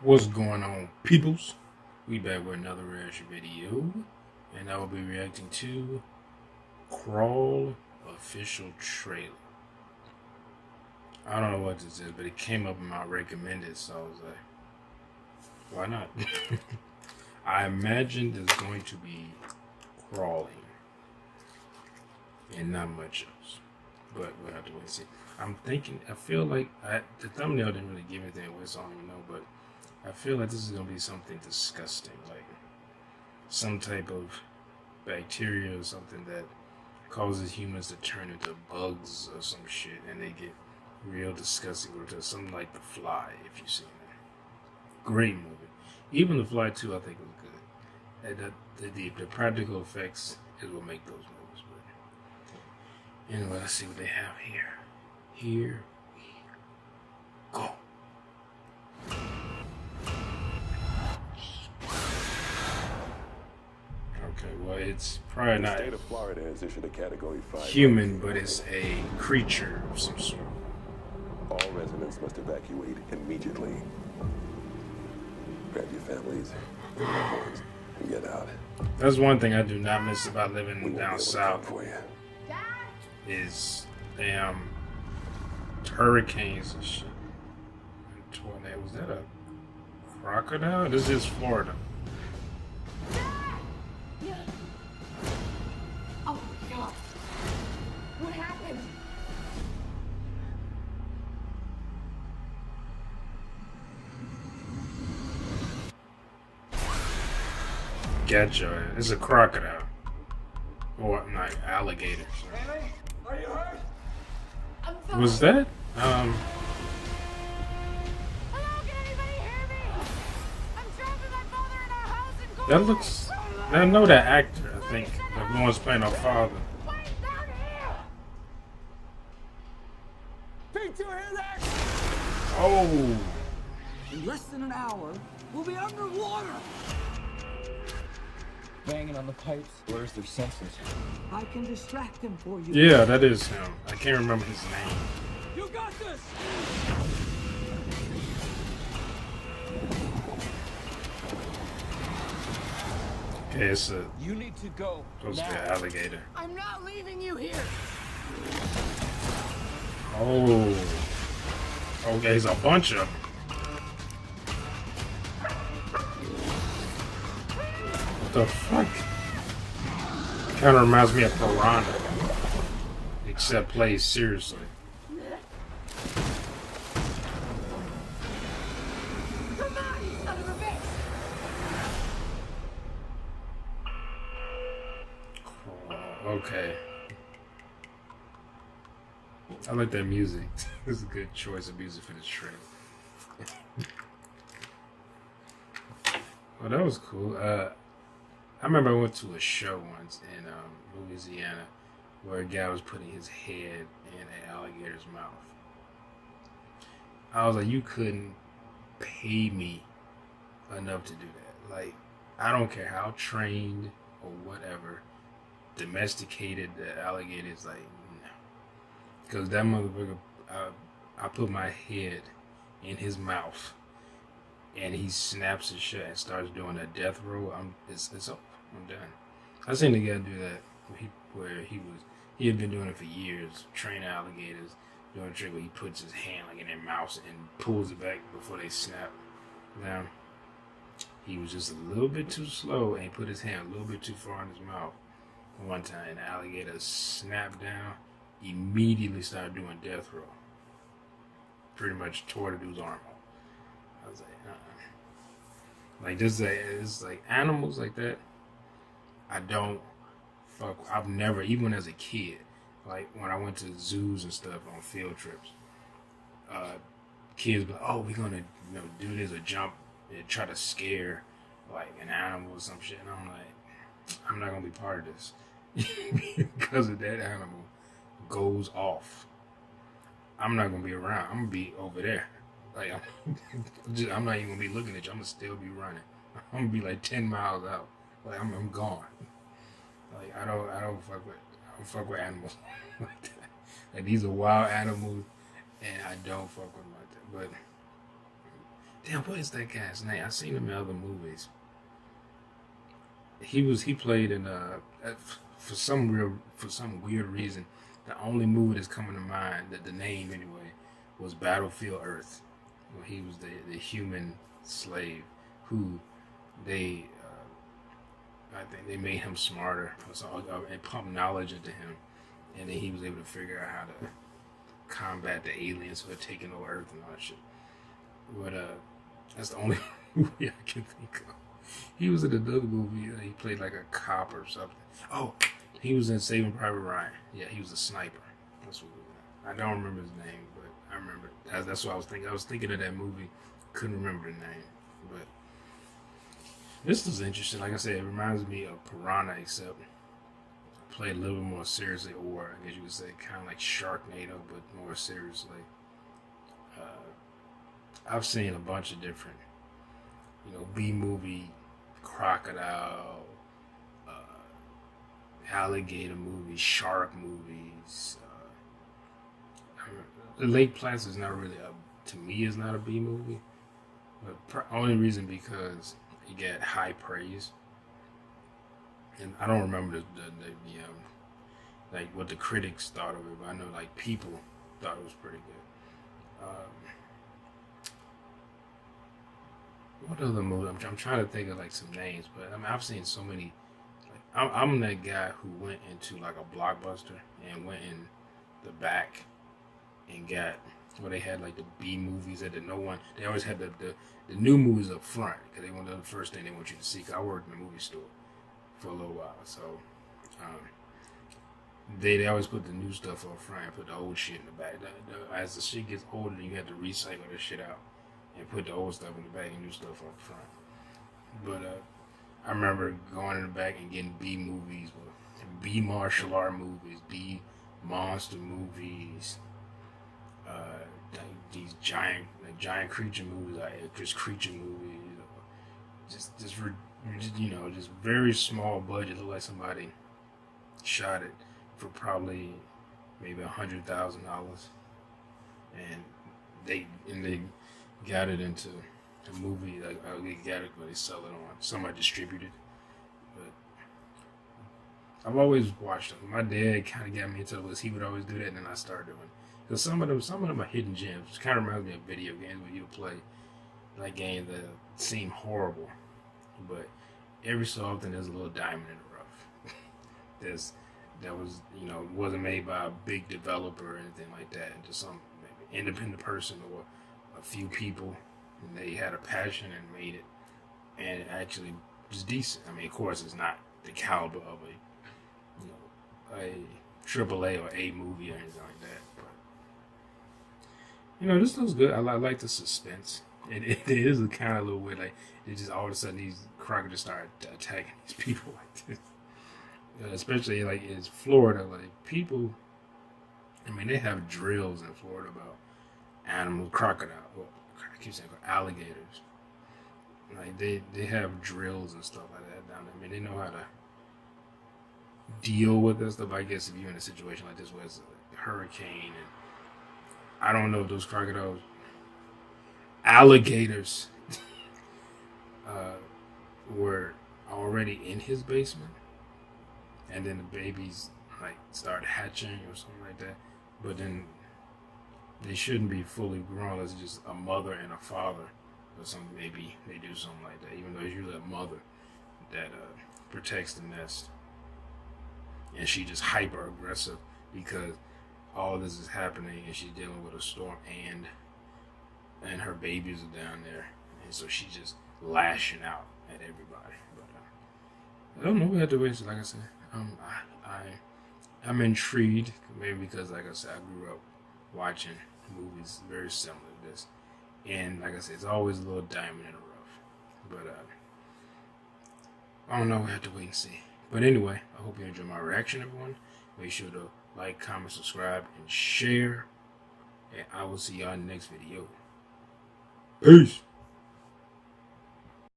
What's going on, peoples? We back with another reaction video, and I will be reacting to Crawl official trailer. I don't know what this is, but it came up in my recommended, so I was like, why not? I imagine there's going to be crawling and not much else, but we'll have to wait and see. I feel like the thumbnail didn't really give anything away, so I don't even know, but I feel like this is going to be something disgusting, like some type of bacteria or something that causes humans to turn into bugs or some shit, and they get real disgusting, or to something like The Fly, if you've seen it. Great movie. Even The Fly 2, I think, was good. And the practical effects is what make those movies. But anyway, let's see what they have here. Here we go. Okay, well, it's probably not The state of Florida has issued a Category 5 human, but it's a creature of some sort. All residents must evacuate immediately. Grab your families, your loved ones, and get out. That's one thing I do not miss about living We won't be down able to south come for you. is damn hurricanes and shit. And tornadoes. Was that a crocodile? This is Florida. Oh God! What happened? Gotcha. It's a crocodile. Or like alligators. Haley, are you hurt? I'm sorry. Was that? Hello, can anybody hear me? I'm trapped with my father in our house in That Galway. looks. I know that actor, I think. The one's playing our father. Wait down here! Pete, you hear that? Oh! In less than an hour, we'll be underwater. Banging on the pipes. Where's their senses? I can distract them for you. Yeah, that is him. I can't remember his name. You got this. Okay, it's a. You need to go Supposed to be now. an alligator. I'm not leaving you here. Oh. Okay, there's a bunch of them. What the fuck? Kind of reminds me of Piranha. Except plays seriously. Come on, you son of a bitch! Oh, okay. I like that music. It's a good choice of music for this trailer. Well, that was cool. I remember I went to a show once in Louisiana where a guy was putting his head in an alligator's mouth. I was like, you couldn't pay me enough to do that. Like, I don't care how trained or whatever, domesticated the alligator is, like, no. Because that motherfucker, I put my head in his mouth and he snaps his shut and starts doing a death roll. It's over. I'm done. I seen the guy do that where he had been doing it for years, training alligators, doing a trick where he puts his hand like in their mouth and pulls it back before they snap down. He was just a little bit too slow and he put his hand a little bit too far in his mouth. One time, the alligator snapped down, immediately started doing death roll. Pretty much tore the dude's arm off. I was like, like this, it's like animals like that. I don't fuck. I've never, even as a kid, like when I went to zoos and stuff on field trips, kids be like, "Oh, we're gonna, do this or jump and try to scare like an animal or some shit," and I'm like, I'm not gonna be part of this because if that animal goes off, I'm not gonna be around. I'm gonna be over there. Like I'm not even gonna be looking at you. I'm gonna still be running. I'm gonna be like 10 miles out. Like I'm gone. Like I don't fuck with animals like that. Like these are wild animals, and I don't fuck with them like that. But damn, what is that guy's name? I've seen him in other movies. He played in for some weird reason, the only movie that's coming to mind, that the name anyway, was Battlefield Earth, where he was the human slave who they I think they made him smarter and pumped knowledge into him, and then he was able to figure out how to combat the aliens who had taken over Earth and all that shit. But that's the only movie I can think of. He was in another movie. He played like a cop or something. Oh, he was in Saving Private Ryan. Yeah, he was a sniper. That's what. I don't remember his name, but I remember that's what I was thinking. I was thinking of that movie. Couldn't remember the name, but this was interesting. Like I said, it reminds me of Piranha, except played a little bit more seriously, or I guess you could say kind of like Sharknado, but more seriously. I've seen a bunch of different, B-movie, crocodile, alligator movies, shark movies. Lake Placid is not really to me, is not a B-movie. But only reason because it got high praise. And I don't remember the like what the critics thought of it, but I know like people thought it was pretty good. What other movie? I'm trying to think of like some names, but I mean I've seen so many. Like I'm that guy who went into like a Blockbuster and went in the back and got where they had like the B movies that no one. They always had the new movies up front because they wanted the first thing they want you to see. 'Cause I worked in a movie store for a little while, so they always put the new stuff up front and put the old shit in the back. As the shit gets older, you have to recycle the shit out and put the old stuff in the back and new stuff up front. But I remember going in the back and getting B movies, B martial art movies, B monster movies, these giant creature movies, just creature movies, just very small budget. Look like somebody shot it for probably maybe $100,000, and they got it into a movie. Like they got it, but they sell it on somebody distributed. But I've always watched them. My dad kind of got me into it because he would always do that, and then I started doing. Because some of them are hidden gems. It kind of reminds me of video games where you play like games that seem horrible, but every so often there's a little diamond in the rough. That was wasn't made by a big developer or anything like that, and just some maybe independent person or a few people, and they had a passion and made it, and it actually was decent. I mean, of course, it's not the caliber of a AAA or A movie or anything like that, but this looks good. I like the suspense. It is a kind of little weird. Like it just all of a sudden these crocodiles start attacking these people like this. Especially like it's Florida. Like people, I mean, they have drills in Florida about animals, crocodile. Well, I keep saying alligators. Like they have drills and stuff like that down there. I mean, they know how to deal with this stuff. I guess if you're in a situation like this where it's a hurricane, and I don't know if those crocodiles, alligators, were already in his basement, and then the babies like start hatching or something like that. But then they shouldn't be fully grown. It's just a mother and a father or something. Maybe they do something like that, even though it's usually a mother that protects the nest, and she just hyper aggressive because all this is happening and she's dealing with a storm and her babies are down there, and so she's just lashing out at everybody. But I don't know. We have to wait. Like I said, I'm intrigued, maybe because like I said, I grew up watching movies very similar to this, and like I said, it's always a little diamond in the rough. But I don't know. We have to wait and see. But anyway, I hope you enjoyed my reaction, everyone. Make sure to like, comment, subscribe, and share. And I will see y'all in the next video. Peace.